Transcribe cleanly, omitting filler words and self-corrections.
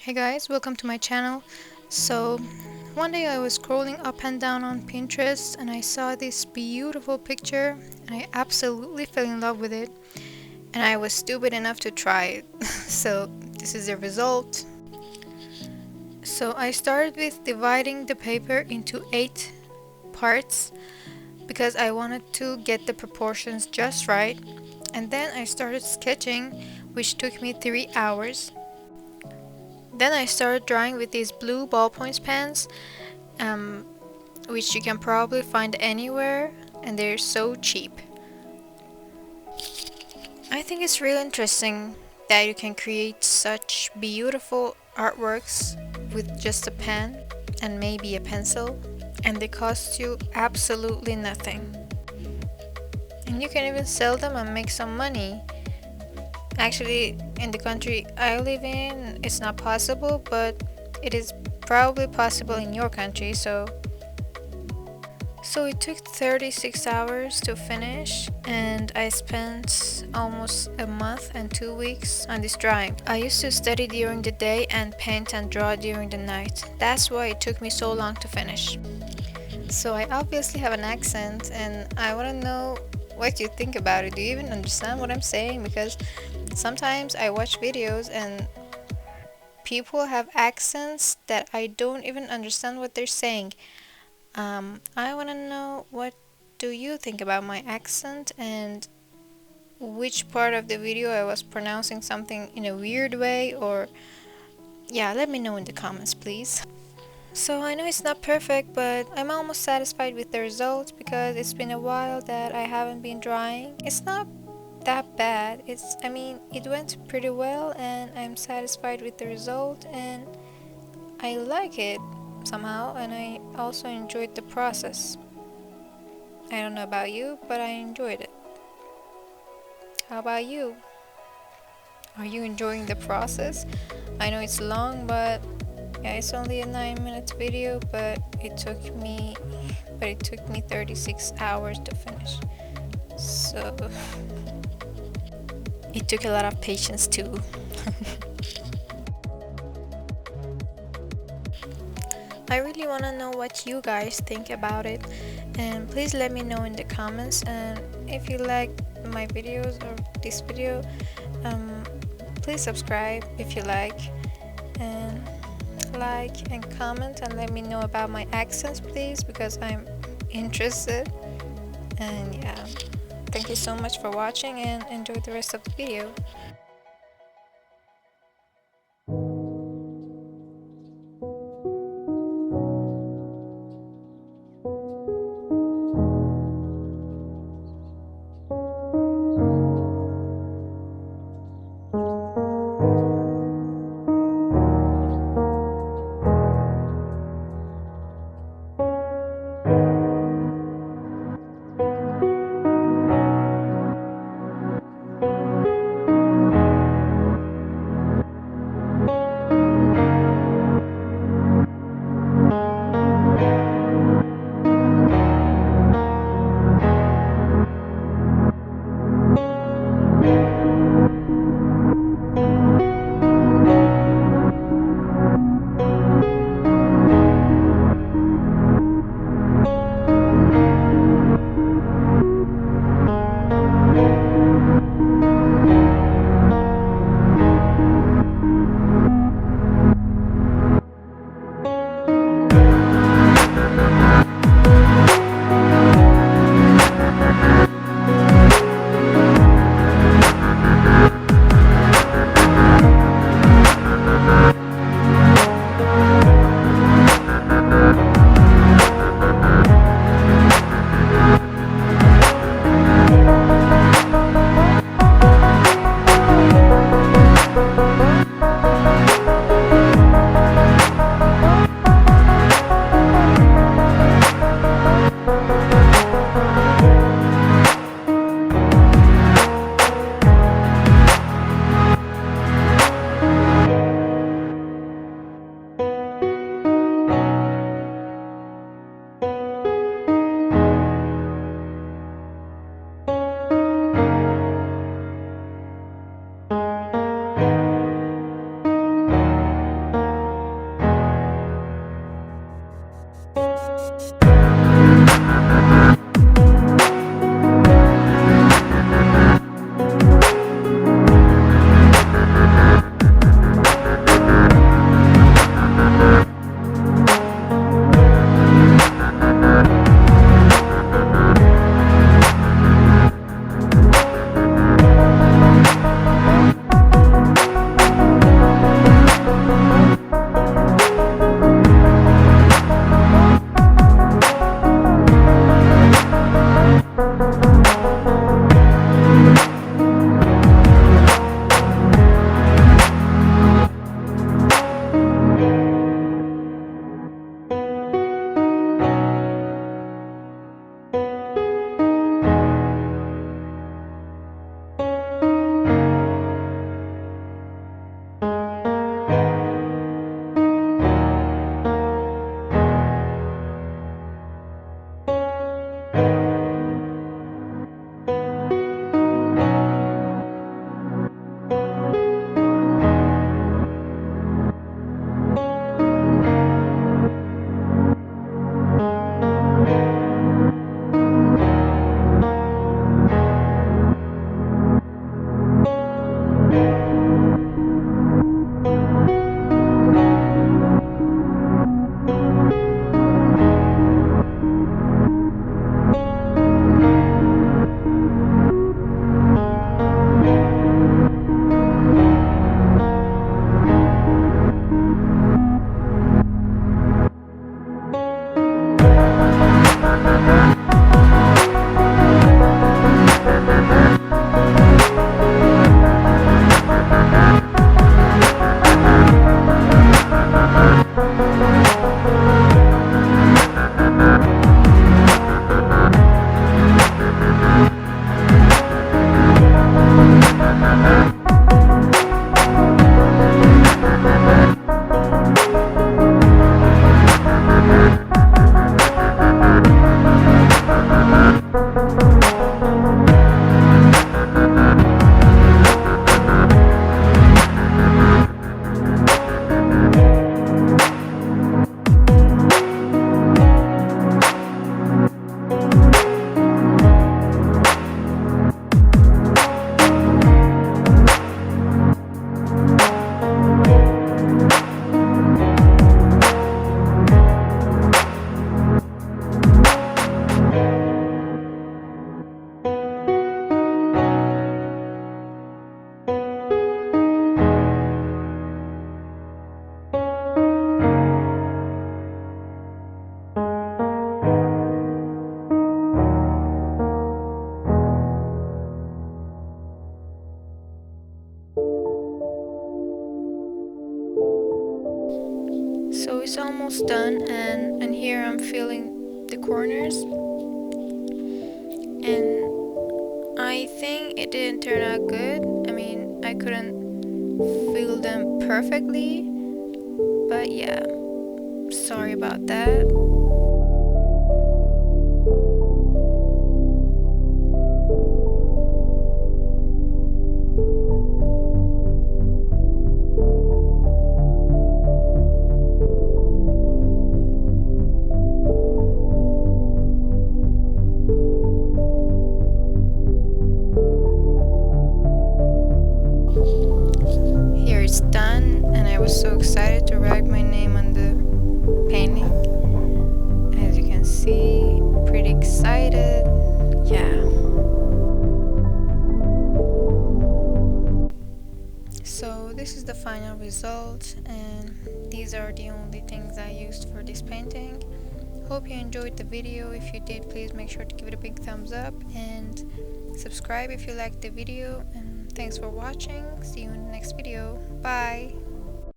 Hey guys, welcome to my channel. So, one day I was scrolling up and down on Pinterest and I saw this beautiful picture and I absolutely fell in love with it. And I was stupid enough to try it. So, this is the result. So, I started with dividing the paper into 8 parts because I wanted to get the proportions just right. And then I started sketching, which took me 3 hours. Then I started drawing with these blue ballpoint pens, um, which you can probably find anywhere, and they're so cheap. I think it's really interesting that you can create such beautiful artworks with just a pen and maybe a pencil, and they cost you absolutely nothing. And you can even sell them and make some money. Actually, in the country I live in, it's not possible, but it is probably possible in your country, so it took 36 hours to finish, and I spent almost a month and 2 weeks on this drawing. I used to study during the day and paint and draw during the night. That's why it took me so long to finish. So I obviously have an accent, and I want to know what you think about it. Do you even understand what I'm saying? Because sometimes I watch videos and people have accents that I don't even understand what they're saying. I want to know, what do you think about my accent and which part of the video I was pronouncing something in a weird way, or yeah, let me know in the comments, please. So I know it's not perfect, but I'm almost satisfied with the result because it's been a while that I haven't been drawing. It's not that bad. It went pretty well and I'm satisfied with the result and I like it somehow, and I also enjoyed the process. I don't know about you, but I enjoyed it. How about you? Are you enjoying the process? I know it's long, but yeah, it's only a 9-minute video, but it took me 36 hours to finish. So it took a lot of patience too. I really want to know what you guys think about it, and please let me know in the comments. And if you like my videos or this video, please subscribe if you like, and like and comment and let me know about my accents, please, because I'm interested. And yeah, thank you so much for watching and enjoy the rest of the video. So it's almost done, and here I'm filling the corners, and I think it didn't turn out good. I mean, I couldn't fill them perfectly, but yeah, sorry about that. Here it's done, and I was so excited to write my name on the painting. As you can see, pretty excited. Yeah. So this is the final result, and these are the only things I used for this painting. Hope you enjoyed the video. If you did, please make sure to give it a big thumbs up and subscribe if you liked the video, and thanks for watching. See you in the next video. Bye.